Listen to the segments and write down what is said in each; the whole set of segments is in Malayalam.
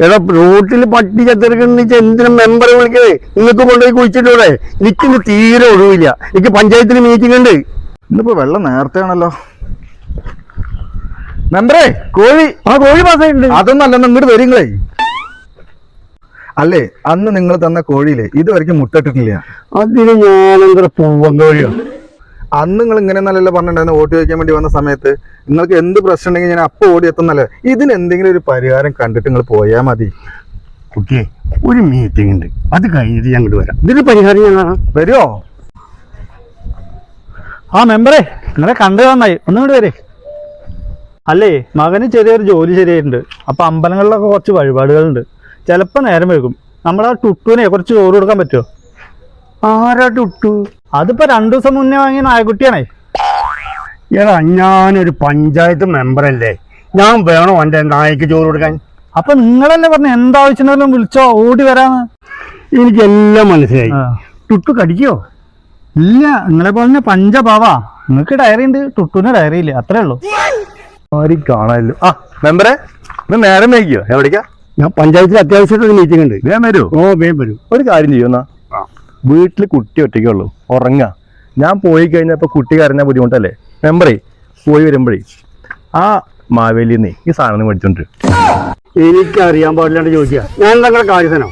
എടാ റോട്ടിൽ പട്ടി ചത്തിറക്കുന്ന എന്തിനും മെമ്പറെ വിളിക്കണേ? നിങ്ങൾക്ക് കൊണ്ടുപോയി കുഴിച്ചിട്ടൂടെ? എനിക്കിന്ന് തീരെ ഒഴിവില്ല, എനിക്ക് പഞ്ചായത്തിൽ മീറ്റിംഗ് ഉണ്ട്. ഇന്നിപ്പോ വെള്ളം നേരത്തെ ആണല്ലോ. മെമ്പറേ, കോഴി കോഴി പാസ്സായിട്ടുണ്ട്. അതൊന്നും അല്ലെന്ന് ഇങ്ങോട്ട് വരിങ്ങളേ. അല്ലേ, അന്ന് നിങ്ങൾ തന്ന കോഴിയില്ലേ ഇതുവരെയ്ക്കും മുട്ടിട്ടിട്ടില്ല. അതിന് ഞാനെന്താ പൂവൻ കോഴിയോ? അന്ന് നിങ്ങൾ ഇങ്ങനെ നല്ലല്ലോ പറഞ്ഞിട്ടുണ്ടായിരുന്നു വോട്ട് ചോദിക്കാൻ വേണ്ടി വന്ന സമയത്ത്. നിങ്ങൾക്ക് എന്ത് പ്രശ്നം ഉണ്ടെങ്കിൽ ഞാൻ അപ്പൊ ഓടി എത്തുന്നല്ലേ. ഇതിന് എന്തെങ്കിലും ഒരു പരിഹാരം കണ്ടിട്ട് നിങ്ങൾ പോയാൽ മതി. കുട്ടിയെ, ഒരു മീറ്റിംഗ് ഉണ്ട്, അത് കഴിഞ്ഞിട്ട് ഞങ്ങൾ വരാം. ഇതിന് പരിഹാരം ഞാൻ കാണാം. വരുമോ? മെമ്പറേ, നിങ്ങളെ കണ്ടു നന്നായി, ഒന്നുകൂടി വരെ. അല്ലേ, മകന് ചെറിയൊരു ജോലി ശരിയായിട്ടുണ്ട്. അപ്പൊ അമ്പലങ്ങളിലൊക്കെ കുറച്ച് വഴിപാടുകളുണ്ട്. ചിലപ്പോൾ നേരം വൈകും. നമ്മളാ ടുട്ടുവിനെ കുറച്ച് ചോറ് കൊടുക്കാൻ പറ്റുമോ? ആരാ ടുട്ടു? അതിപ്പോ 2 ദിവസം മുന്നേ വാങ്ങിയ നായക്കുട്ടിയാണേ. എടാ, ഞാനൊരു പഞ്ചായത്ത് മെമ്പറല്ലേ, ഞാൻ വേണോ എൻ്റെ നായ്ക്ക് ചോറ് കൊടുക്കാൻ? അപ്പൊ നിങ്ങളല്ലേ പറഞ്ഞ എന്താവശ്യം വിളിച്ചോ, ഓടി വരാന്ന്. എനിക്കെല്ലാം മനസ്സിലായി. ടുട്ടു കടിക്കോ? ഇല്ല, നിങ്ങളെ പോലെ പഞ്ചപാവാ. നിങ്ങൾക്ക് ഡയറി ഉണ്ട്, ടുട്ടുവിന് ഡയറി ഇല്ല, അത്രേ ഉള്ളൂ. ആരും കാണാനില്ല. മെമ്പറെ, ഇന്ന് നേരം വൈകിയോ? എവിടേക്കാ? ഞാൻ പഞ്ചായത്തിൽ അത്യാവശ്യമായിട്ടൊരു മീറ്റിംഗ് ഉണ്ട്. വേഗം വരുമോ? വേഗം വരും. ഒരു കാര്യം ചെയ്യുന്ന, വീട്ടിൽ കുട്ടി ഒറ്റയ്ക്കുള്ളൂ, ഉറങ്ങാ. ഞാൻ പോയി കഴിഞ്ഞപ്പോ കുട്ടി കരഞ്ഞാൽ ബുദ്ധിമുട്ടല്ലേ. മെമ്പറേ, പോയി വരുമ്പോഴേ ആ മാവേലിന്നേ ഈ സാധനം മേടിച്ചോണ്ട്. എനിക്കറിയാൻ പാടില്ലാണ്ട് ചോദിക്കുക. ഞാൻ നിങ്ങളുടെ കാര്യസ്ഥനോ?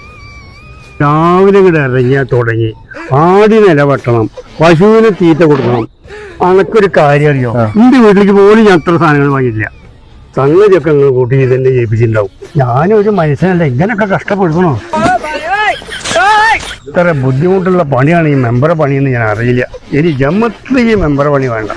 രാവിലെ ഇവിടെ ഇറങ്ങിയാൽ തുടങ്ങി ആദ്യം നില വെട്ടണം, പശുവിന് തീറ്റ കൊടുക്കണം. അനക്കൊരു കാര്യം അറിയോ? എന്റെ വീട്ടിലേക്ക് പോലും ഞാൻ അത്ര സാധനങ്ങൾ വാങ്ങിയില്ല. സംഗതിയൊക്കെ നിങ്ങൾ കൂട്ടി ഇതെന്നെ ജയിപ്പിച്ചിട്ടുണ്ടാവും. ഞാനൊരു മനുഷ്യനല്ല, ഇങ്ങനെയൊക്കെ കഷ്ടപ്പെടുത്തണോ? ഇത്ര ബുദ്ധിമുട്ടുള്ള പണിയാണ് ഈ മെമ്പറെ പണിയെന്ന് ഞാൻ അറിയില്ല. ഇനി ജമ്മത്തിൽ ഈ മെമ്പറെ പണി വേണ്ട.